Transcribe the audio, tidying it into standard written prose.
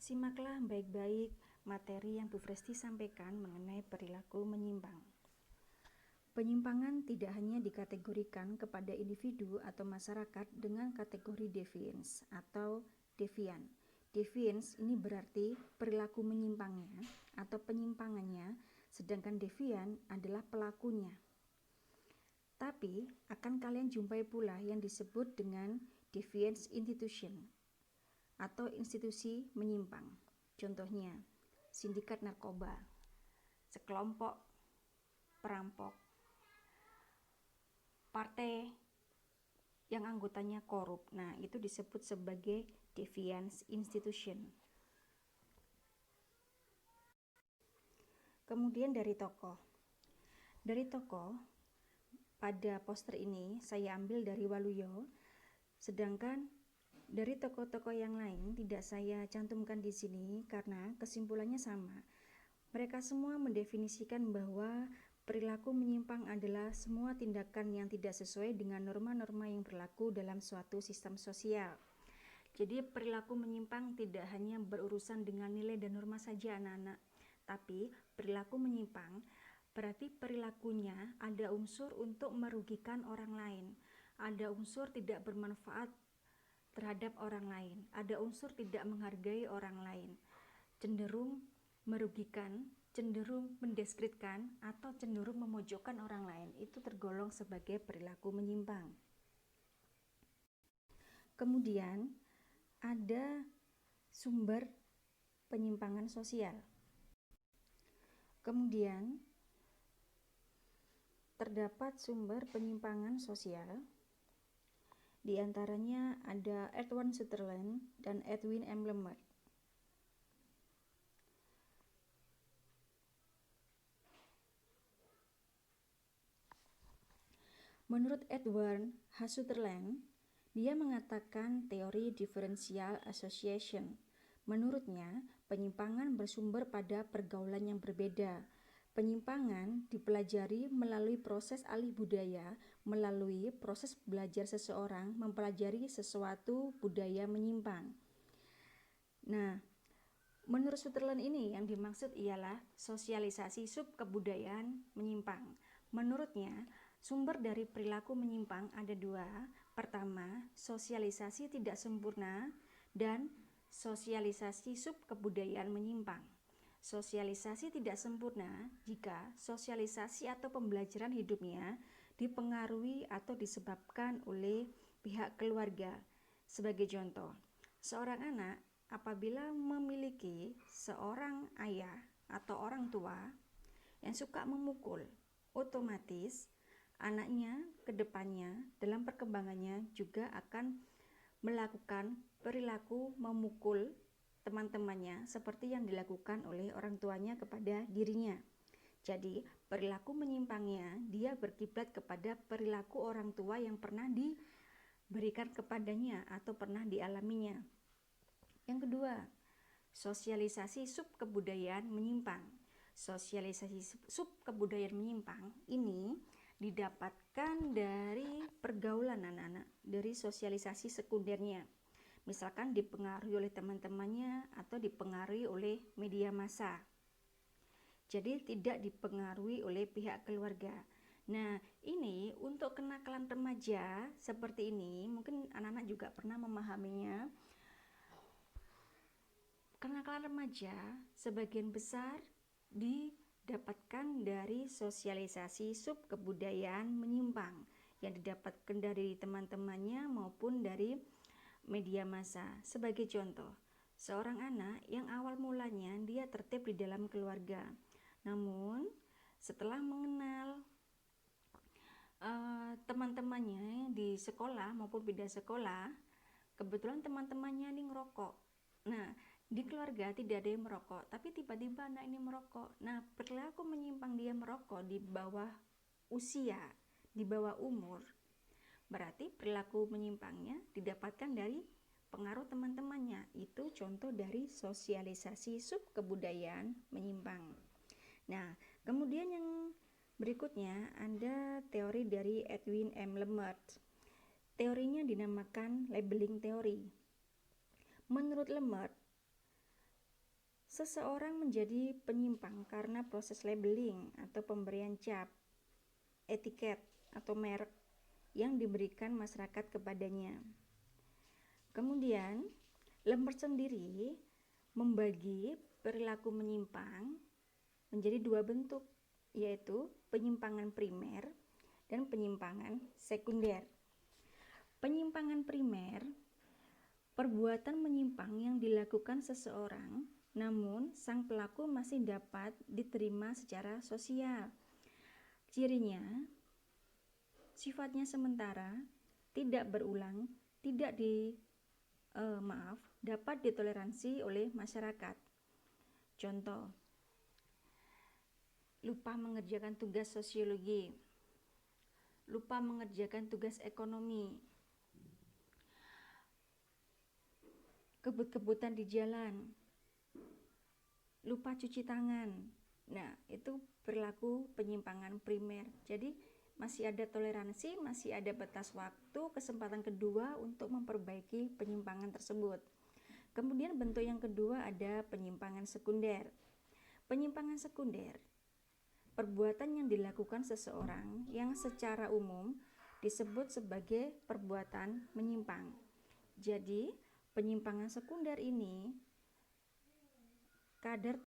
Simaklah baik-baik materi yang Bu Fresti sampaikan mengenai perilaku menyimpang. Penyimpangan tidak hanya dikategorikan kepada individu atau masyarakat dengan kategori deviance atau devian. Deviance ini berarti perilaku menyimpangnya atau penyimpangannya, sedangkan devian adalah pelakunya. Tapi akan kalian jumpai pula yang disebut dengan deviance institution atau institusi menyimpang. Contohnya, sindikat narkoba, sekelompok perampok, partai yang anggotanya korup. Nah, itu disebut sebagai deviance institution. Kemudian dari tokoh. Dari tokoh, pada poster ini saya ambil dari Waluyo, sedangkan dari tokoh-tokoh yang lain tidak saya cantumkan di sini karena kesimpulannya sama. Mereka semua mendefinisikan bahwa perilaku menyimpang adalah semua tindakan yang tidak sesuai dengan norma-norma yang berlaku dalam suatu sistem sosial. Jadi perilaku menyimpang tidak hanya berurusan dengan nilai dan norma saja anak-anak, tapi perilaku menyimpang berarti perilakunya ada unsur untuk merugikan orang lain, ada unsur tidak bermanfaat terhadap orang lain, ada unsur tidak menghargai orang lain, cenderung merugikan, cenderung mendiskreditkan, atau cenderung memojokkan orang lain. Itu tergolong sebagai perilaku menyimpang. Kemudian ada sumber penyimpangan sosial. Kemudian terdapat sumber penyimpangan sosial. Di antaranya ada Edward Sutherland dan Edwin M. Lemert. Menurut Edward H. Sutherland, dia mengatakan teori differential association. Menurutnya, penyimpangan bersumber pada pergaulan yang berbeda. Penyimpangan dipelajari melalui proses alih budaya, melalui proses belajar seseorang mempelajari sesuatu budaya menyimpang. Nah, menurut Sutherland ini yang dimaksud ialah sosialisasi subkebudayaan menyimpang. Menurutnya, sumber dari perilaku menyimpang ada dua. Pertama, sosialisasi tidak sempurna dan sosialisasi subkebudayaan menyimpang. Sosialisasi tidak sempurna jika sosialisasi atau pembelajaran hidupnya dipengaruhi atau disebabkan oleh pihak keluarga. Sebagai contoh, seorang anak apabila memiliki seorang ayah atau orang tua yang suka memukul, otomatis anaknya ke depannya dalam perkembangannya juga akan melakukan perilaku memukul teman-temannya seperti yang dilakukan oleh orang tuanya kepada dirinya. Jadi, perilaku menyimpangnya dia berkiblat kepada perilaku orang tua yang pernah diberikan kepadanya atau pernah dialaminya. Yang kedua, sosialisasi subkebudayaan menyimpang. Sosialisasi subkebudayaan menyimpang ini didapatkan dari pergaulan anak-anak, dari sosialisasi sekundernya. Misalkan dipengaruhi oleh teman-temannya atau dipengaruhi oleh media massa. Jadi tidak dipengaruhi oleh pihak keluarga. Nah, ini untuk kenakalan remaja seperti ini, mungkin anak-anak juga pernah memahaminya. Kenakalan remaja sebagian besar didapatkan dari sosialisasi subkebudayaan menyimpang yang didapatkan dari teman-temannya maupun dari media massa. Sebagai contoh, seorang anak yang awal mulanya dia tertib di dalam keluarga, namun setelah mengenal teman-temannya di sekolah maupun beda sekolah, kebetulan teman-temannya ini ngerokok. Nah, di keluarga tidak ada yang merokok, tapi tiba-tiba anak ini merokok. Nah, perilaku menyimpang dia merokok di bawah usia, di bawah umur, berarti perilaku menyimpangnya didapatkan dari pengaruh teman-temannya. Itu contoh dari sosialisasi subkebudayaan menyimpang. Nah, kemudian yang berikutnya ada teori dari Edwin M. Lemert. Teorinya dinamakan labeling teori. Menurut Lemert, Seseorang menjadi penyimpang karena proses labeling atau pemberian cap, etiket, atau merek yang diberikan masyarakat kepadanya. Kemudian, Lempert sendiri membagi perilaku menyimpang menjadi dua bentuk, yaitu penyimpangan primer dan penyimpangan sekunder. Penyimpangan primer, perbuatan menyimpang yang dilakukan seseorang, namun sang pelaku masih dapat diterima secara sosial. Cirinya, sifatnya sementara, tidak berulang, dapat ditoleransi oleh masyarakat. Contoh, lupa mengerjakan tugas sosiologi, lupa mengerjakan tugas ekonomi, kebut-kebutan di jalan, lupa cuci tangan. Nah, itu perilaku penyimpangan primer. Jadi masih ada toleransi, masih ada batas waktu, kesempatan kedua untuk memperbaiki penyimpangan tersebut. Kemudian bentuk yang kedua ada penyimpangan sekunder. Penyimpangan sekunder, perbuatan yang dilakukan seseorang yang secara umum disebut sebagai perbuatan menyimpang. Jadi, penyimpangan sekunder ini kadar